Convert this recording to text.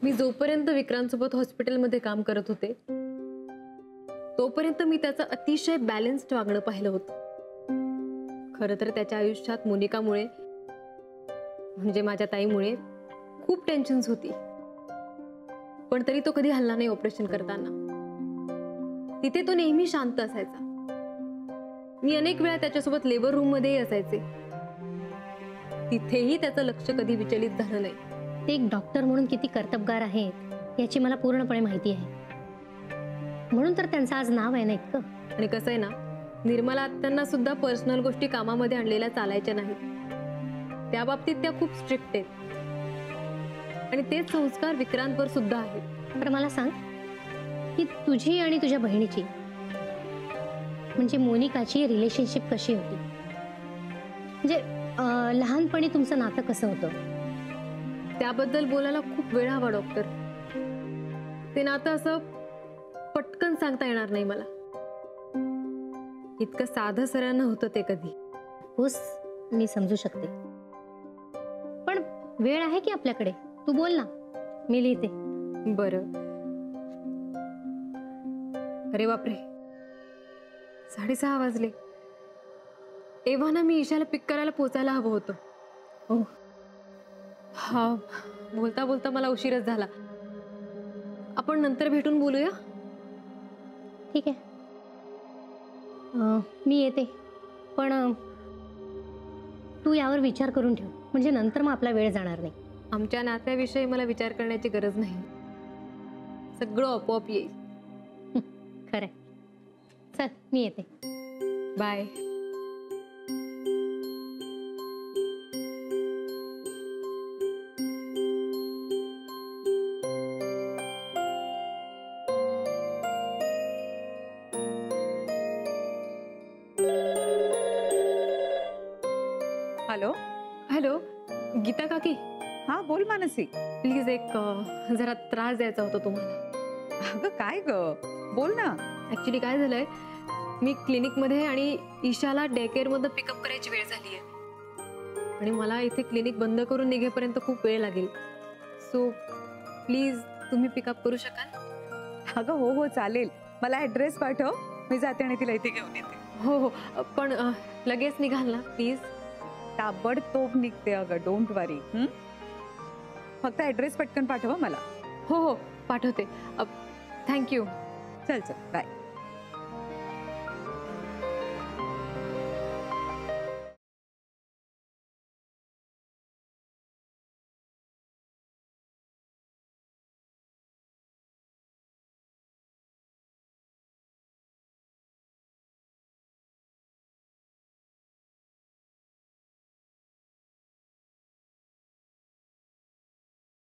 मी जोपर्यंत विक्रांतसोबत हॉस्पिटलमध्ये काम करत होते तोपर्यंत मी त्याचं अतिशय बॅलन्स्ड वागणं पाहिलं होतं। खरं तर त्याच्या आयुष्यात मोनिकामुळे म्हणजे माझ्या ताईमुळे खूप टेन्शन्स होती, पण तरी तो कधी हलला नाही। ऑपरेशन करताना तिथे तो नेहमी शांत असायचा। मी अनेक वेळा त्याच्यासोबत लेबर रूम मध्येही असायचे, तिथेही त्याचं लक्ष कधी विचलित झालं नाही। ते एक डॉक्टर म्हणून किती कर्तबगार आहेत याची मला पूर्णपणे माहिती आहे, म्हणून तर त्यांचं आज नाव आहे ना इतकं। आणि कसं आहे ना, निर्मला आत्यांना सुद्धा पर्सनल गोष्टी कामामध्ये आणलेल्या चालायच्या नाहीत। त्या बाबतीत त्या खूप स्ट्रिक्ट आहेत आणि तेच संस्कार विक्रांतवर सुद्धा आहेत। तर मला सांग की तुझी आणि तुझ्या बहिणीची म्हणजे मोनिकाची रिलेशनशिप कशी होती? म्हणजे लहानपणी तुमचं नातं कसं होतं? त्याबद्दल बोलायला खूप वेळ हवा डॉक्टर। ते नातं असं पटकन सांगता येणार नाही मला। इतकं साधं सरळ नव्हतं ते कधी। होस, मी समजू शकते, पण वेळ आहे की आपल्याकडे? तू बोल ना, मी लिहिते। बरं। अरे बापरे, 6:30 वाजले। एव्हाना मी ईशाला पिक करायला पोचायला हवं होतं। हो, हा, बोलता बोलता मला उशीरच झाला। आपण नंतर भेटून बोलूया? ठीक आहे। मी येते, पण तू यावर विचार करून ठेव, म्हणजे नंतर मग आपला वेळ जाणार नाही। आमच्या नात्याविषयी मला विचार करण्याची गरज नाही, सगळं आपोआप येईल। खरंय, चल मी येते। बाय। हॅलो हॅलो, गीता काकी। हा, बोल मानसी। प्लीज एक जरा त्रास द्यायचा होता तुम्हाला। अगं काय ग, बोल ना। ऍक्च्युली काय झालंय, मी क्लिनिक मध्ये आणि ईशाला डे केअर मधून पिकअप करायची वेळ झाली आहे आणि मला इथे क्लिनिक बंद करून निघेपर्यंत खूप वेळ लागेल। सो प्लीज तुम्ही पिकअप करू शकाल? अगं हो हो चालेल, मला ऍड्रेस पाठव, मी जाते आणि तिला इथे घेऊन येते। हो हो, पण लगेच निघाल ना प्लीज? ताबडतोब निघते अगं, डोंट वरी। फक्त ऍड्रेस पटकन पाठव मला। हो हो, पाठवते। थँक्यू। चल चल, बाय।